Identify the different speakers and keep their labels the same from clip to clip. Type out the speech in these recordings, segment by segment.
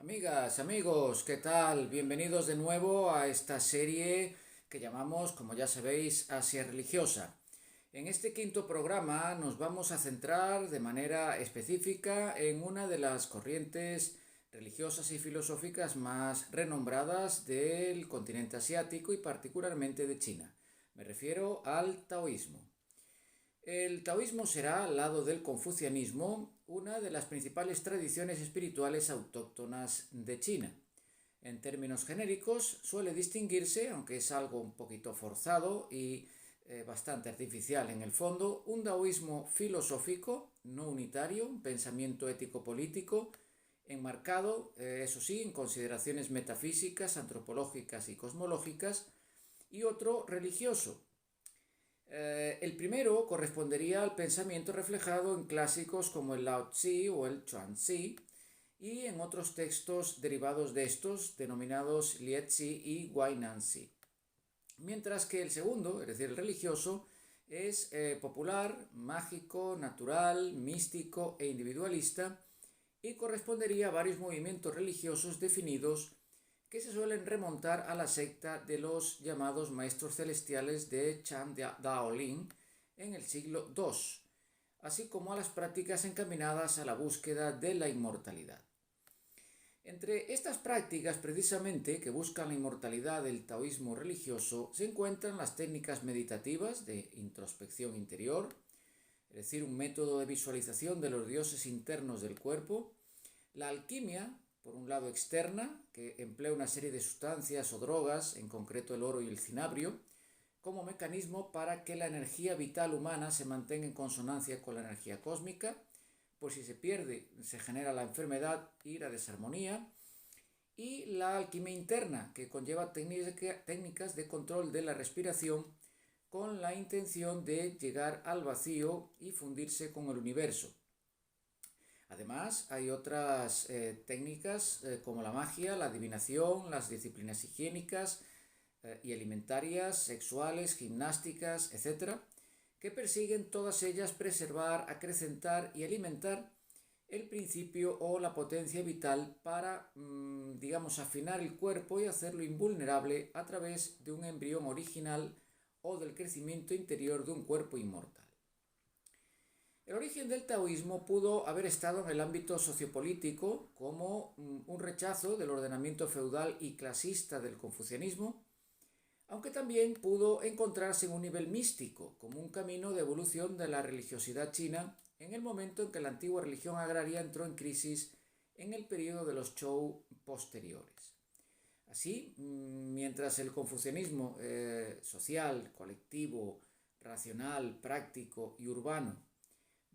Speaker 1: Amigas, amigos, ¿qué tal? Bienvenidos de nuevo a esta serie que llamamos, como ya sabéis, Asia Religiosa. En este quinto programa nos vamos a centrar de manera específica en una de las corrientes religiosas y filosóficas más renombradas del continente asiático y particularmente de China. Me refiero al taoísmo. El taoísmo será, al lado del confucianismo, una de las principales tradiciones espirituales autóctonas de China. En términos genéricos, suele distinguirse, aunque es algo un poquito forzado y bastante artificial en el fondo, un taoísmo filosófico, no unitario, un pensamiento ético-político, enmarcado, eso sí, en consideraciones metafísicas, antropológicas y cosmológicas, y otro religioso. El primero correspondería al pensamiento reflejado en clásicos como el Lao Tzu o el Chuang-Tzu y en otros textos derivados de estos denominados Liezi y Guainanzi. Mientras que el segundo, es decir, el religioso, es popular, mágico, natural, místico e individualista y correspondería a varios movimientos religiosos definidos que se suelen remontar a la secta de los llamados maestros celestiales de Chan Daolin en el siglo II, así como a las prácticas encaminadas a la búsqueda de la inmortalidad. Entre estas prácticas, precisamente, que buscan la inmortalidad del taoísmo religioso, se encuentran las técnicas meditativas de introspección interior, es decir, un método de visualización de los dioses internos del cuerpo, la alquimia, por un lado externa, que emplea una serie de sustancias o drogas, en concreto el oro y el cinabrio, como mecanismo para que la energía vital humana se mantenga en consonancia con la energía cósmica, pues si se pierde se genera la enfermedad y la desarmonía, y la alquimia interna, que conlleva técnicas de control de la respiración con la intención de llegar al vacío y fundirse con el universo. Además, hay otras técnicas como la magia, la adivinación, las disciplinas higiénicas y alimentarias, sexuales, gimnásticas, etcétera, que persiguen todas ellas preservar, acrecentar y alimentar el principio o la potencia vital para, digamos, afinar el cuerpo y hacerlo invulnerable a través de un embrión original o del crecimiento interior de un cuerpo inmortal. El origen del taoísmo pudo haber estado en el ámbito sociopolítico como un rechazo del ordenamiento feudal y clasista del confucianismo, aunque también pudo encontrarse en un nivel místico, como un camino de evolución de la religiosidad china en el momento en que la antigua religión agraria entró en crisis en el periodo de los Zhou posteriores. Así, mientras el confucianismo social, colectivo, racional, práctico y urbano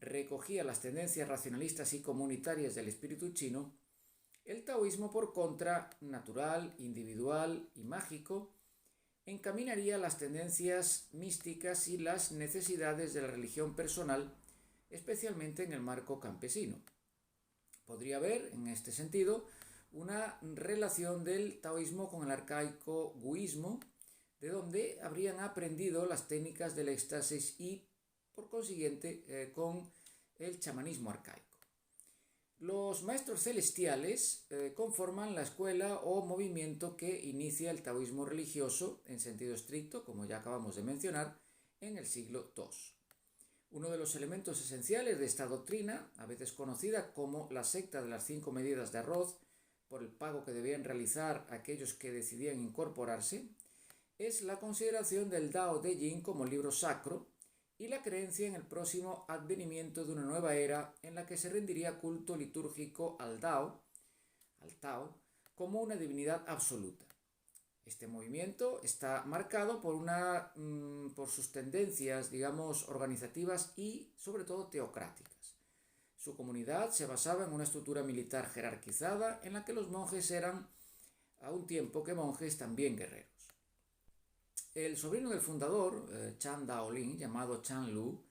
Speaker 1: recogía las tendencias racionalistas y comunitarias del espíritu chino, el taoísmo, por contra, natural, individual y mágico, encaminaría las tendencias místicas y las necesidades de la religión personal, especialmente en el marco campesino. Podría haber, en este sentido, una relación del taoísmo con el arcaico guismo, de donde habrían aprendido las técnicas del éxtasis y, por consiguiente, con el chamanismo arcaico. Los maestros celestiales conforman la escuela o movimiento que inicia el taoísmo religioso en sentido estricto, como ya acabamos de mencionar, en el siglo II. Uno de los elementos esenciales de esta doctrina, a veces conocida como la secta de las 5 medidas de arroz, por el pago que debían realizar aquellos que decidían incorporarse, es la consideración del Dao de Jing como libro sacro y la creencia en el próximo advenimiento de una nueva era en la que se rendiría culto litúrgico al Tao, como una divinidad absoluta. Este movimiento está marcado por sus tendencias, digamos, organizativas y, sobre todo, teocráticas. Su comunidad se basaba en una estructura militar jerarquizada en la que los monjes eran, a un tiempo que monjes, también guerreros. El sobrino del fundador, Chan Daolin, llamado Chan Lu,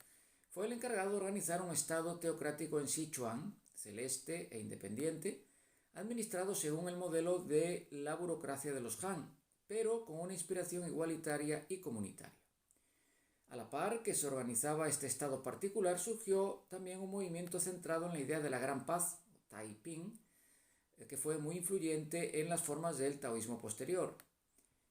Speaker 1: fue el encargado de organizar un estado teocrático en Sichuan, celeste e independiente, administrado según el modelo de la burocracia de los Han, pero con una inspiración igualitaria y comunitaria. A la par que se organizaba este estado particular, surgió también un movimiento centrado en la idea de la gran paz, Taiping, que fue muy influyente en las formas del taoísmo posterior.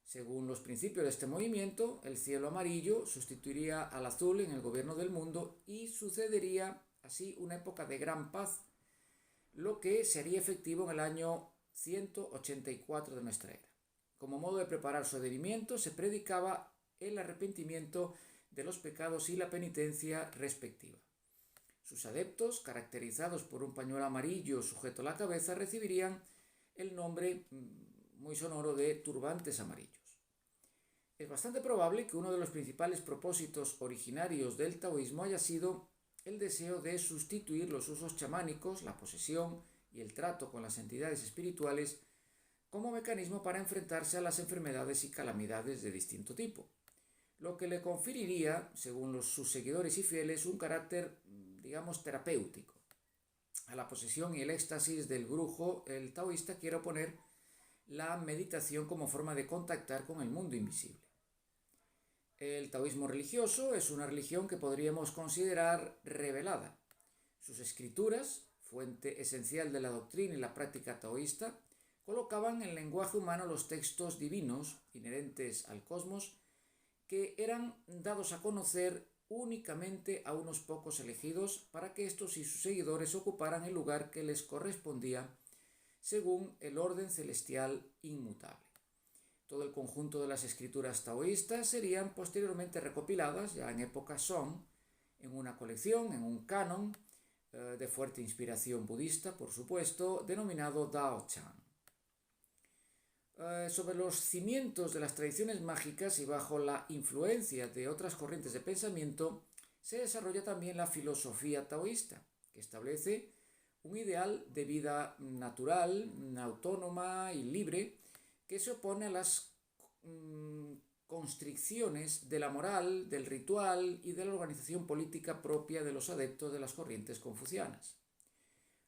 Speaker 1: Según los principios de este movimiento, el cielo amarillo sustituiría al azul en el gobierno del mundo y sucedería así una época de gran paz, lo que sería efectivo en el año 184 de nuestra era. Como modo de preparar su advenimiento, se predicaba el arrepentimiento de los pecados y la penitencia respectiva. Sus adeptos, caracterizados por un pañuelo amarillo sujeto a la cabeza, recibirían el nombre muy sonoro de turbantes amarillos. Es bastante probable que uno de los principales propósitos originarios del taoísmo haya sido el deseo de sustituir los usos chamánicos, la posesión y el trato con las entidades espirituales como mecanismo para enfrentarse a las enfermedades y calamidades de distinto tipo, lo que le conferiría, según sus seguidores y fieles, un carácter, digamos, terapéutico. A la posesión y el éxtasis del brujo, el taoísta quiere oponer la meditación como forma de contactar con el mundo invisible. El taoísmo religioso es una religión que podríamos considerar revelada. Sus escrituras, fuente esencial de la doctrina y la práctica taoísta, colocaban en el lenguaje humano los textos divinos inherentes al cosmos que eran dados a conocer únicamente a unos pocos elegidos para que estos y sus seguidores ocuparan el lugar que les correspondía según el orden celestial inmutable. Todo el conjunto de las escrituras taoístas serían posteriormente recopiladas, ya en época Song, en una colección, en un canon de fuerte inspiración budista, por supuesto, denominado Dao Chan. Sobre los cimientos de las tradiciones mágicas y bajo la influencia de otras corrientes de pensamiento, se desarrolla también la filosofía taoísta, que establece un ideal de vida natural, autónoma y libre, que se opone a las constricciones de la moral, del ritual y de la organización política propia de los adeptos de las corrientes confucianas.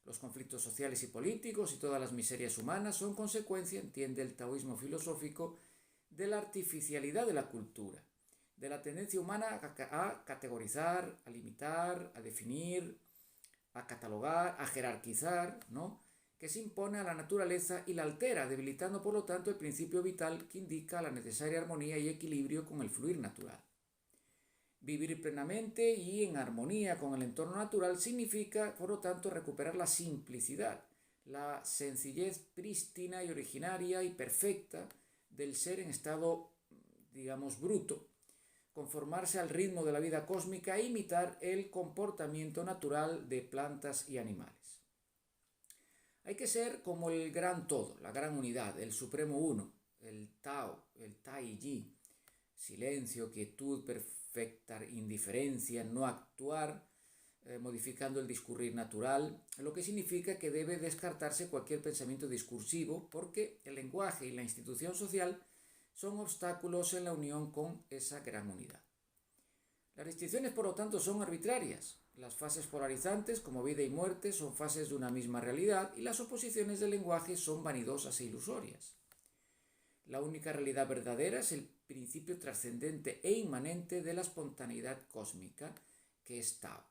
Speaker 1: Los conflictos sociales y políticos y todas las miserias humanas son consecuencia, entiende el taoísmo filosófico, de la artificialidad de la cultura, de la tendencia humana a categorizar, a limitar, a definir, a catalogar, a jerarquizar, ¿no?, que se impone a la naturaleza y la altera, debilitando por lo tanto el principio vital que indica la necesaria armonía y equilibrio con el fluir natural. Vivir plenamente y en armonía con el entorno natural significa, por lo tanto, recuperar la simplicidad, la sencillez prístina y originaria y perfecta del ser en estado, digamos, bruto, conformarse al ritmo de la vida cósmica e imitar el comportamiento natural de plantas y animales. Hay que ser como el gran todo, la gran unidad, el supremo uno, el Tao, el Tai Yi, silencio, quietud, perfecta indiferencia, no actuar, modificando el discurrir natural, lo que significa que debe descartarse cualquier pensamiento discursivo porque el lenguaje y la institución social son obstáculos en la unión con esa gran unidad. Las distinciones, por lo tanto, son arbitrarias. Las fases polarizantes, como vida y muerte, son fases de una misma realidad y las oposiciones del lenguaje son vanidosas e ilusorias. La única realidad verdadera es el principio trascendente e inmanente de la espontaneidad cósmica, que es Tao.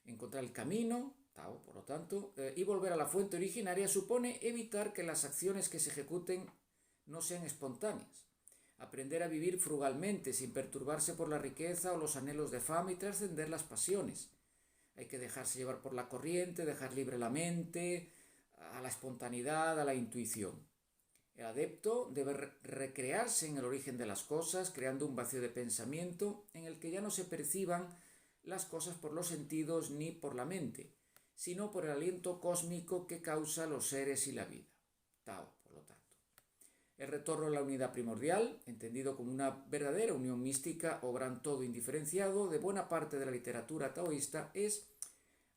Speaker 1: Encontrar el camino, Tao, por lo tanto, y volver a la fuente originaria supone evitar que las acciones que se ejecuten no sean espontáneas. Aprender a vivir frugalmente, sin perturbarse por la riqueza o los anhelos de fama y trascender las pasiones. Hay que dejarse llevar por la corriente, dejar libre la mente, a la espontaneidad, a la intuición. El adepto debe recrearse en el origen de las cosas, creando un vacío de pensamiento en el que ya no se perciban las cosas por los sentidos ni por la mente, sino por el aliento cósmico que causa los seres y la vida. Tao, por lo tanto. El retorno a la unidad primordial, entendido como una verdadera unión mística o gran todo indiferenciado de buena parte de la literatura taoísta, es,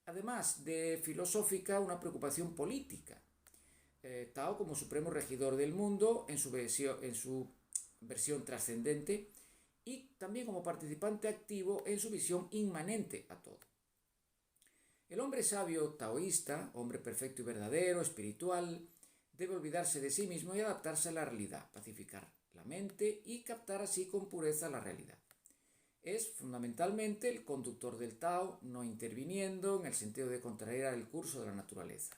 Speaker 1: además de filosófica, una preocupación política. Tao como supremo regidor del mundo en su versión trascendente y también como participante activo en su visión inmanente a todo. El hombre sabio taoísta, hombre perfecto y verdadero, espiritual, debe olvidarse de sí mismo y adaptarse a la realidad, pacificar la mente y captar así con pureza la realidad. Es fundamentalmente el conductor del Tao, no interviniendo en el sentido de contrariar el curso de la naturaleza.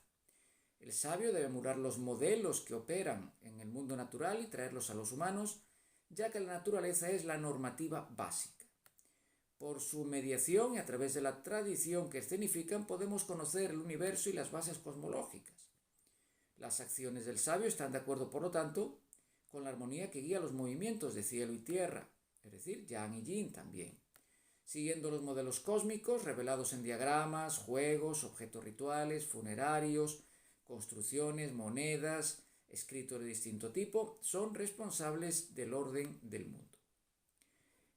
Speaker 1: El sabio debe emular los modelos que operan en el mundo natural y traerlos a los humanos, ya que la naturaleza es la normativa básica. Por su mediación y a través de la tradición que escenifican podemos conocer el universo y las bases cosmológicas. Las acciones del sabio están de acuerdo, por lo tanto, con la armonía que guía los movimientos de cielo y tierra, es decir, Yang y Yin también, siguiendo los modelos cósmicos revelados en diagramas, juegos, objetos rituales, funerarios, construcciones, monedas, escritos de distinto tipo, son responsables del orden del mundo.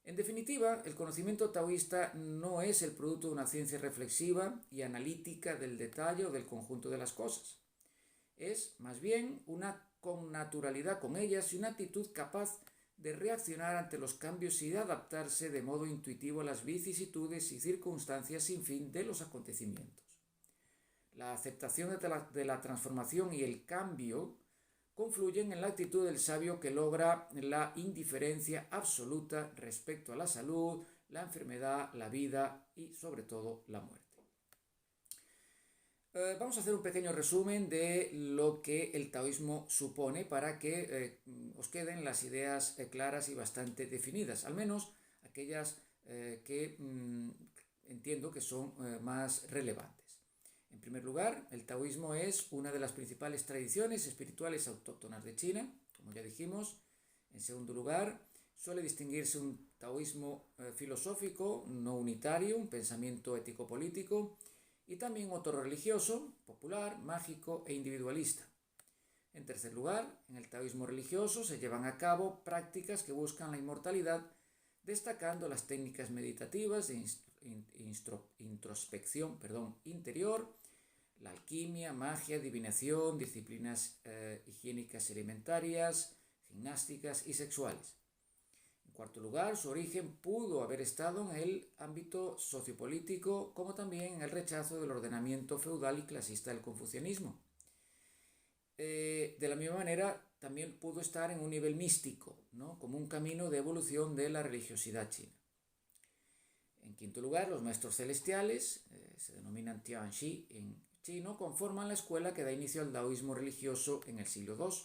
Speaker 1: En definitiva, el conocimiento taoísta no es el producto de una ciencia reflexiva y analítica del detalle o del conjunto de las cosas. Es, más bien, una connaturalidad con ellas y una actitud capaz de reaccionar ante los cambios y de adaptarse de modo intuitivo a las vicisitudes y circunstancias sin fin de los acontecimientos. La aceptación de la transformación y el cambio confluyen en la actitud del sabio que logra la indiferencia absoluta respecto a la salud, la enfermedad, la vida y sobre todo la muerte. Vamos a hacer un pequeño resumen de lo que el taoísmo supone para que os queden las ideas claras y bastante definidas, al menos aquellas que entiendo que son más relevantes. En primer lugar, el taoísmo es una de las principales tradiciones espirituales autóctonas de China, como ya dijimos. En segundo lugar, suele distinguirse un taoísmo filosófico, no unitario, un pensamiento ético-político, y también otro religioso, popular, mágico e individualista. En tercer lugar, en el taoísmo religioso se llevan a cabo prácticas que buscan la inmortalidad, destacando las técnicas meditativas de introspección interior, la alquimia, magia, adivinación, disciplinas higiénicas y alimentarias, gimnásticas y sexuales. En cuarto lugar, su origen pudo haber estado en el ámbito sociopolítico, como también en el rechazo del ordenamiento feudal y clasista del confucianismo. De la misma manera, también pudo estar en un nivel místico, ¿no?, como un camino de evolución de la religiosidad china. En quinto lugar, los maestros celestiales, se denominan Tianxi en chino, conforman la escuela que da inicio al taoísmo religioso en el siglo II.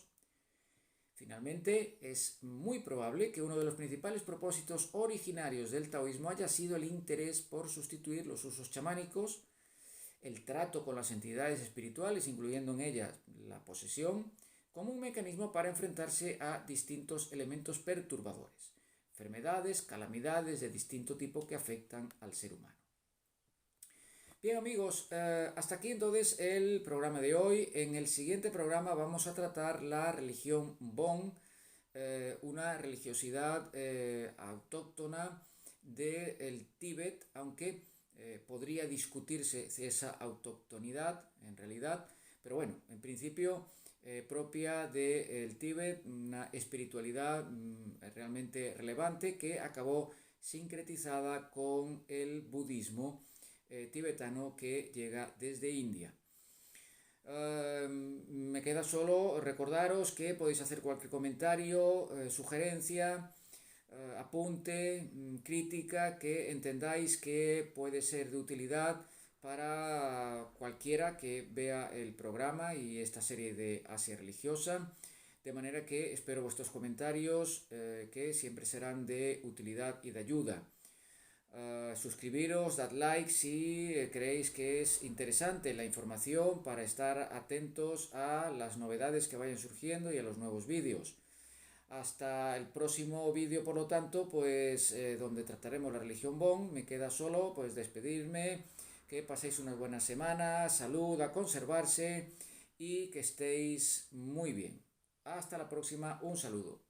Speaker 1: Finalmente, es muy probable que uno de los principales propósitos originarios del taoísmo haya sido el interés por sustituir los usos chamánicos, el trato con las entidades espirituales, incluyendo en ellas la posesión, como un mecanismo para enfrentarse a distintos elementos perturbadores, enfermedades, calamidades de distinto tipo que afectan al ser humano. Bien amigos, hasta aquí entonces el programa de hoy. En el siguiente programa vamos a tratar la religión Bon, una religiosidad autóctona del Tíbet, aunque podría discutirse esa autoctonidad en realidad, pero bueno, en principio propia del Tíbet, una espiritualidad realmente relevante que acabó sincretizada con el budismo tibetano que llega desde India. Me queda solo recordaros que podéis hacer cualquier comentario, sugerencia, apunte, crítica que entendáis que puede ser de utilidad para cualquiera que vea el programa y esta serie de Asia Religiosa. De manera que espero vuestros comentarios que siempre serán de utilidad y de ayuda. Suscribiros, dad like si creéis que es interesante la información para estar atentos a las novedades que vayan surgiendo y a los nuevos vídeos. Hasta el próximo vídeo, por lo tanto, pues donde trataremos la religión Bon. Me queda solo pues despedirme, que paséis unas buenas semanas, salud, a conservarse y que estéis muy bien. Hasta la próxima, un saludo.